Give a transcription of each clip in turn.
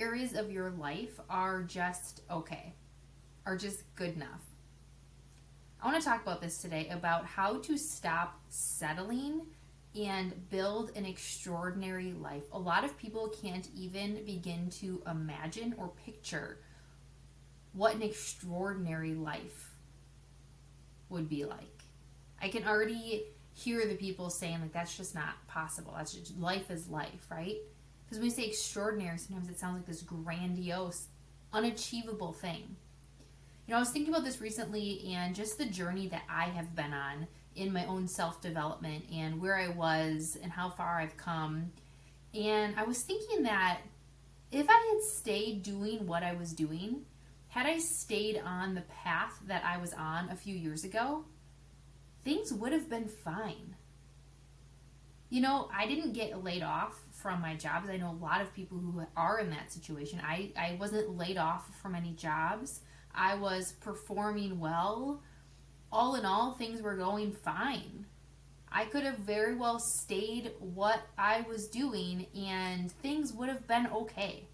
areas of your life are just okay, are just good enough. I want to talk about this today about how to stop settling and build an extraordinary life. A lot of people can't even begin to imagine or picture what an extraordinary life would be like. I can already hear the people saying, like, that's just not possible. That's just, life is life, right? Because when we say extraordinary, sometimes it sounds like this grandiose, unachievable thing. You know, I was thinking about this recently and just the journey that I have been on in my own self-development and where I was and how far I've come. And I was thinking that if I had stayed doing what I was doing, had I stayed on the path that I was on a few years ago, things would have been fine. You know, I didn't get laid off from my jobs. I know a lot of people who are in that situation. I wasn't laid off from any jobs. I was performing well. All in all, things were going fine. I could have very well stayed what I was doing and things would have been okay.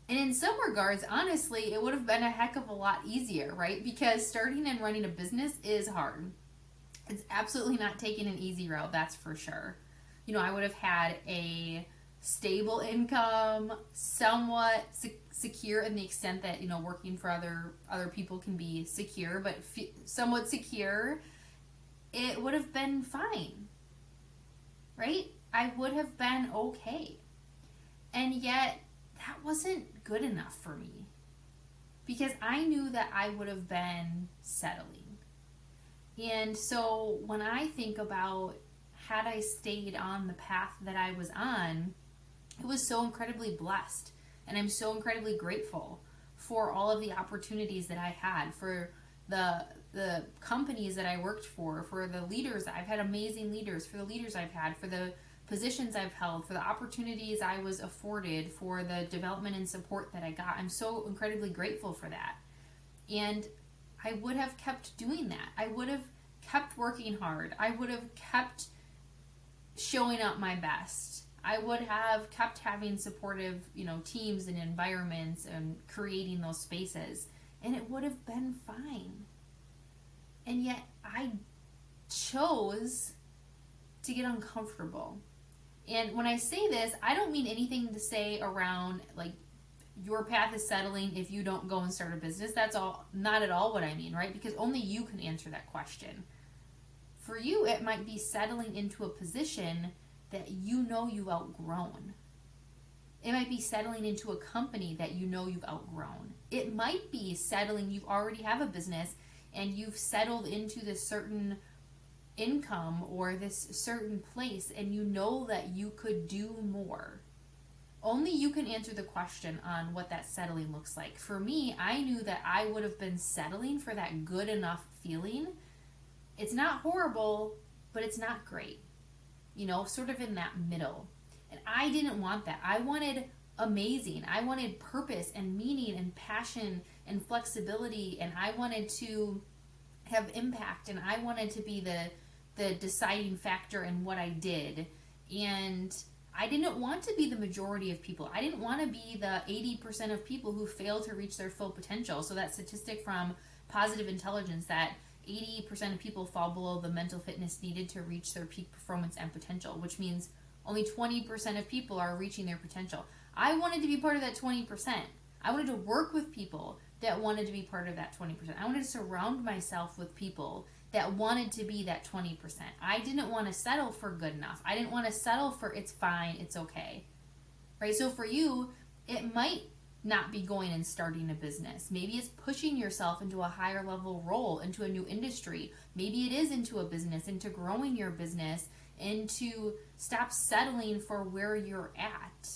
And in some regards, honestly, it would have been a heck of a lot easier, right? Because starting and running a business is hard. It's absolutely not taking an easy route, that's for sure. You know, I would have had a stable income, somewhat secure in the extent that, you know, working for other people can be secure, but somewhat secure. It would have been fine, right? I would have been okay. And yet, that wasn't good enough for me because I knew that I would have been settling. And so when I think about had I stayed on the path that I was on, it was so incredibly blessed. And I'm so incredibly grateful for all of the opportunities that I had, for the companies that I worked for the leaders. I've had amazing leaders, for the leaders I've had, for the positions I've held, for the opportunities I was afforded, for the development and support that I got. I'm so incredibly grateful for that. And I would have kept doing that. I would have kept working hard. I would have kept showing up my best. I would have kept having supportive, you know, teams and environments and creating those spaces. And it would have been fine. And yet I chose to get uncomfortable. And when I say this, I don't mean anything to say around like your path is settling if you don't go and start a business. That's all, not at all what I mean, right? Because only you can answer that question. For you, it might be settling into a position that you know you've outgrown. It might be settling into a company that you know you've outgrown. It might be settling, you already have a business and you've settled into this certain income or this certain place and you know that you could do more. Only you can answer the question on what that settling looks like. For me, I knew that I would have been settling for that good enough feeling. It's not horrible, but it's not great. You know, sort of in that middle. And I didn't want that. I wanted amazing. I wanted purpose and meaning and passion and flexibility, and I wanted to have impact, and I wanted to be the deciding factor in what I did. And I didn't want to be the majority of people. I didn't want to be the 80% of people who fail to reach their full potential. So that statistic from Positive Intelligence that 80% of people fall below the mental fitness needed to reach their peak performance and potential, which means only 20% of people are reaching their potential. I wanted to be part of that 20%. I wanted to work with people that wanted to be part of that 20%. I wanted to surround myself with people that wanted to be that 20%. I didn't want to settle for good enough. I didn't want to settle for it's fine, it's okay. Right? So for you, it might not be going and starting a business. Maybe it's pushing yourself into a higher level role, into a new industry. Maybe it is into a business, into growing your business, into stop settling for where you're at.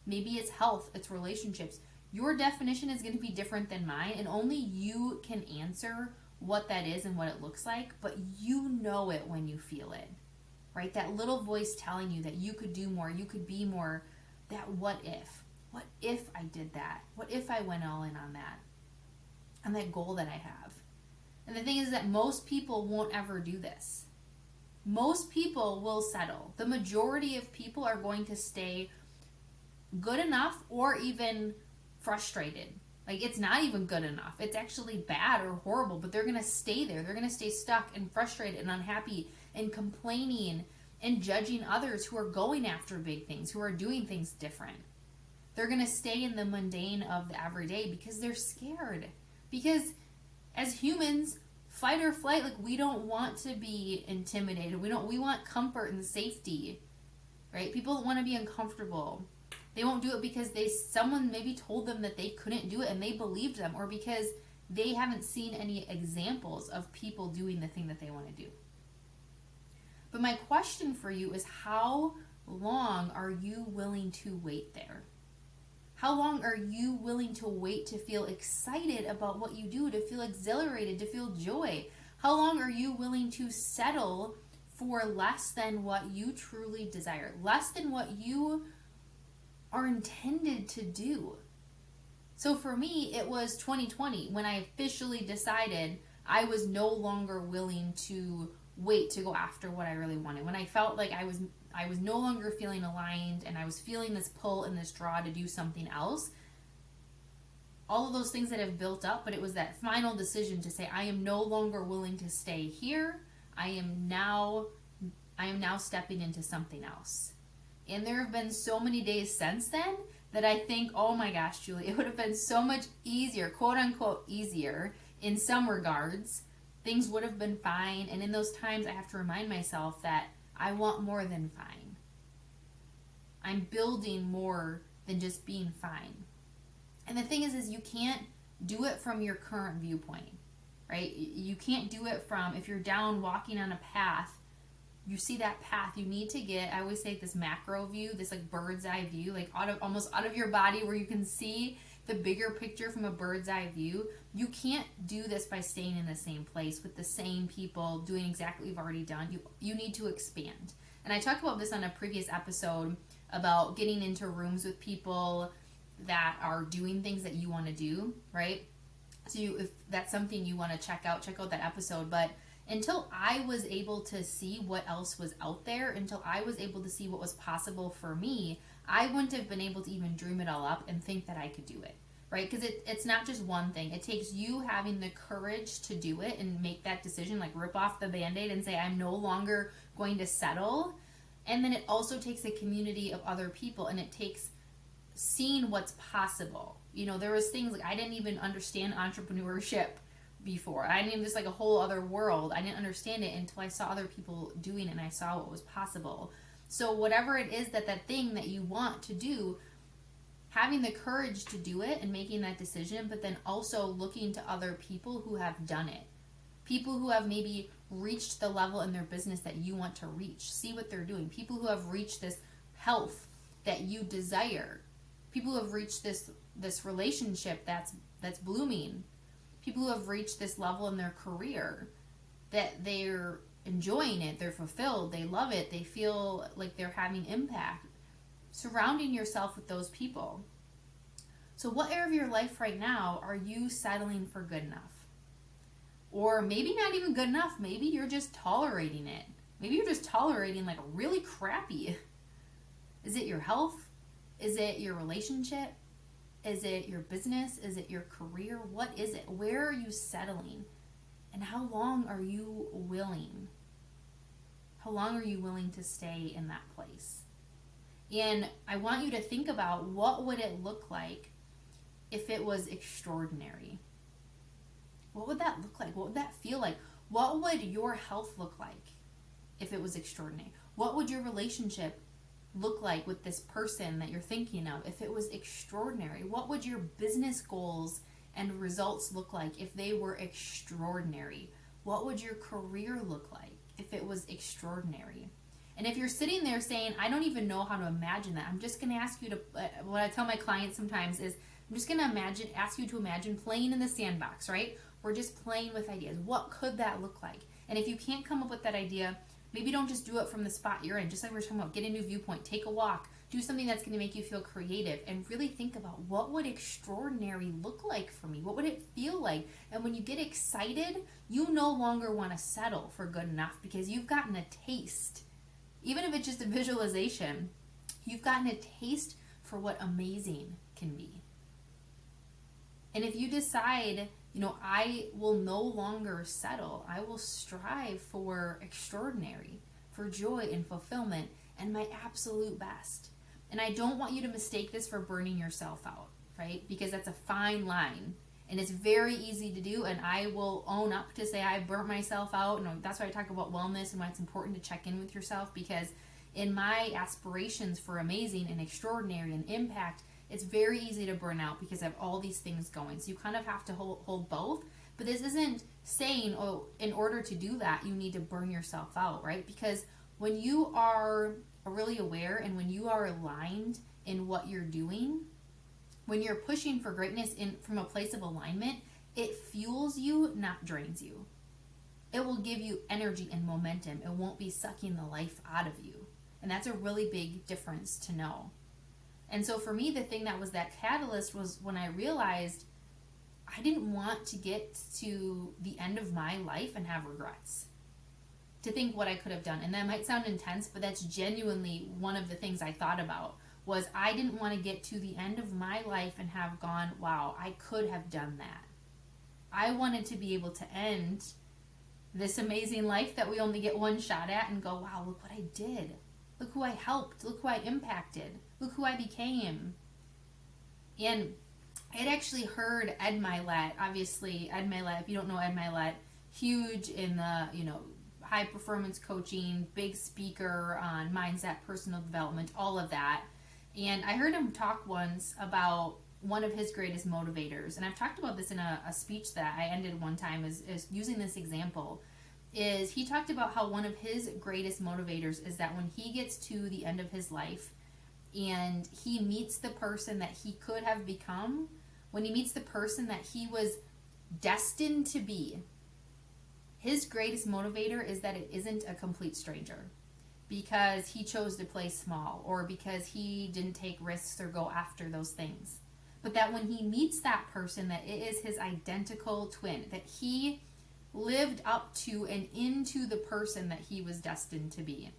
Maybe it's health, it's relationships. Your definition is going to be different than mine, and only you can answer what that is and what it looks like, but you know it when you feel it, right? That little voice telling you that you could do more, you could be more, that what if? What if I did that? What if I went all in on that goal that I have? And the thing is that most people won't ever do this. Most people will settle. The majority of people are going to stay good enough or even frustrated. Like, it's not even good enough. It's actually bad or horrible, but they're going to stay there. They're going to stay stuck and frustrated and unhappy and complaining and judging others who are going after big things, who are doing things different. They're going to stay in the mundane of the everyday because they're scared. Because as humans, fight or flight, like, we don't want to be intimidated. We want comfort and safety, right? People don't want to be uncomfortable. They won't do it because someone maybe told them that they couldn't do it and they believed them, or because they haven't seen any examples of people doing the thing that they want to do. But my question for you is, how long are you willing to wait there? How long are you willing to wait to feel excited about what you do, to feel exhilarated, to feel joy? How long are you willing to settle for less than what you truly desire, less than what you are intended to do? So for me, it was 2020 when I officially decided I was no longer willing to wait to go after what I really wanted. When I felt like I was no longer feeling aligned and I was feeling this pull and this draw to do something else. All of those things that have built up, but it was that final decision to say, I am no longer willing to stay here. I am now stepping into something else. And there have been so many days since then that I think, oh my gosh, Julie, it would have been so much easier, quote unquote easier, in some regards. Things would have been fine. And in those times, I have to remind myself that I want more than fine. I'm building more than just being fine. And the thing is you can't do it from your current viewpoint, right? You can't do it from, if you're down walking on a path, you see that path, you need to get, I always say, this macro view, this like bird's eye view, like almost out of your body, where you can see the bigger picture from a bird's eye view. You can't do this by staying in the same place with the same people doing exactly what you've already done. You need to expand. And I talked about this on a previous episode about getting into rooms with people that are doing things that you want to do, right? So if that's something you want to check out that episode. But until I was able to see what else was out there, until I was able to see what was possible for me, I wouldn't have been able to even dream it all up and think that I could do it, right? Because it's not just one thing. It takes you having the courage to do it and make that decision, like rip off the Band-Aid and say, I'm no longer going to settle. And then it also takes a community of other people, and it takes seeing what's possible. You know, there was things like I didn't even understand entrepreneurship before. I didn't even, just like a whole other world. I didn't understand it until I saw other people doing it and I saw what was possible. So whatever it is that thing that you want to do, having the courage to do it and making that decision, but then also looking to other people who have done it. People who have maybe reached the level in their business that you want to reach. See what they're doing. People who have reached this health that you desire. People who have reached this relationship that's blooming. People who have reached this level in their career that they're enjoying it, they're fulfilled, they love it, they feel like they're having impact. Surrounding yourself with those people. So what area of your life right now are you settling for good enough? Or maybe not even good enough. Maybe you're just tolerating it. Maybe you're just tolerating like really crappy. Is it your health? Is it your relationship? Is it your business? Is it your career? What is it? Where are you settling? And how long are you willing? How long are you willing to stay in that place? And I want you to think about, what would it look like if it was extraordinary? What would that look like? What would that feel like? What would your health look like if it was extraordinary? What would your relationship look like with this person that you're thinking of if it was extraordinary? What would your business goals and results look like if they were extraordinary? What would your career look like if it was extraordinary? And if you're sitting there saying, I don't even know how to imagine that, I'm just going to ask you to, what I tell my clients sometimes is, I'm just going to ask you to imagine playing in the sandbox, right? We're just playing with ideas. What could that look like? And if you can't come up with that idea, maybe don't just do it from the spot you're in. Just like we were talking about, get a new viewpoint, take a walk, do something that's going to make you feel creative, and really think about, what would extraordinary look like for me? What would it feel like? And when you get excited, you no longer want to settle for good enough, because you've gotten a taste. Even if it's just a visualization, you've gotten a taste for what amazing can be. And if you decide, I will no longer settle, I will strive for extraordinary, for joy and fulfillment and my absolute best. And I don't want you to mistake this for burning yourself out, right? Because that's a fine line. And it's very easy to do, and I will own up to say I burnt myself out. And that's why I talk about wellness and why it's important to check in with yourself, because in my aspirations for amazing and extraordinary and impact, it's very easy to burn out because I have all these things going. So you kind of have to hold both. But this isn't saying, in order to do that, you need to burn yourself out, right? Because when you are really aware and when you are aligned in what you're doing, when you're pushing for greatness from a place of alignment, it fuels you, not drains you. It will give you energy and momentum. It won't be sucking the life out of you. And that's a really big difference to know. And so for me, the thing that was that catalyst was when I realized I didn't want to get to the end of my life and have regrets. To think what I could have done. And that might sound intense, but that's genuinely one of the things I thought about. Was I didn't want to get to the end of my life and have gone, wow, I could have done that. I wanted to be able to end this amazing life that we only get one shot at and go, wow, look what I did. Look who I helped. Look who I impacted. Look who I became. And I had actually heard Ed Mylett, obviously Ed Mylett, if you don't know Ed Mylett, huge in the, high performance coaching, big speaker on mindset, personal development, all of that. And I heard him talk once about one of his greatest motivators. And I've talked about this in a speech that I ended one time is using this example. Is he talked about how one of his greatest motivators is that when he gets to the end of his life and he meets the person that he could have become, when he meets the person that he was destined to be, his greatest motivator is that it isn't a complete stranger. Because he chose to play small or because he didn't take risks or go after those things. But that when he meets that person, that it is his identical twin, that he lived up to and into the person that he was destined to be.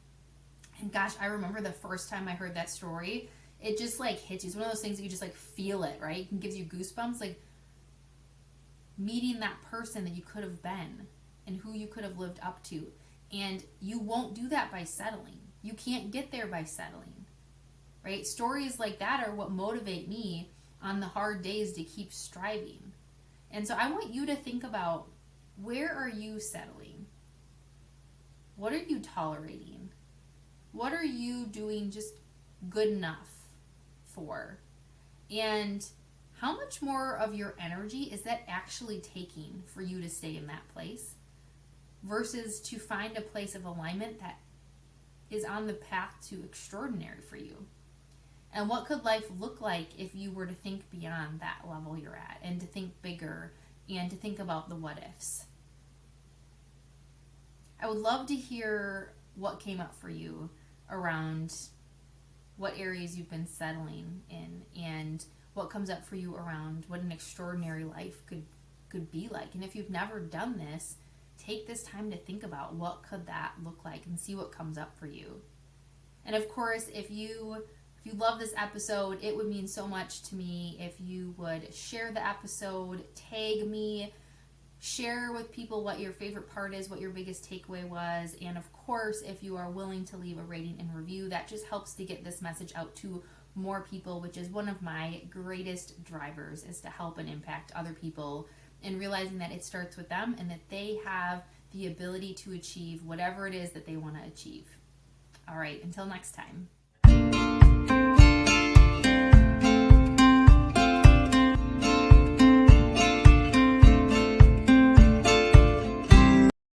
And gosh, I remember the first time I heard that story, it just hits you. It's one of those things that you just feel it, right? It gives you goosebumps, meeting that person that you could have been and who you could have lived up to. And you won't do that by settling. You can't get there by settling, right? Stories like that are what motivate me on the hard days to keep striving. And so I want you to think about, where are you settling? What are you tolerating? What are you doing just good enough for? And how much more of your energy is that actually taking for you to stay in that place? Versus to find a place of alignment that is on the path to extraordinary for you. And what could life look like if you were to think beyond that level you're at and to think bigger and to think about the what ifs? I would love to hear what came up for you around what areas you've been settling in and what comes up for you around what an extraordinary life could be like. And if you've never done this, take this time to think about what could that look like and see what comes up for you. And of course, if you love this episode, it would mean so much to me if you would share the episode, tag me, share with people what your favorite part is, what your biggest takeaway was, and of course, if you are willing to leave a rating and review, that just helps to get this message out to more people, which is one of my greatest drivers, is to help and impact other people and realizing that it starts with them and that they have the ability to achieve whatever it is that they want to achieve. All right, until next time.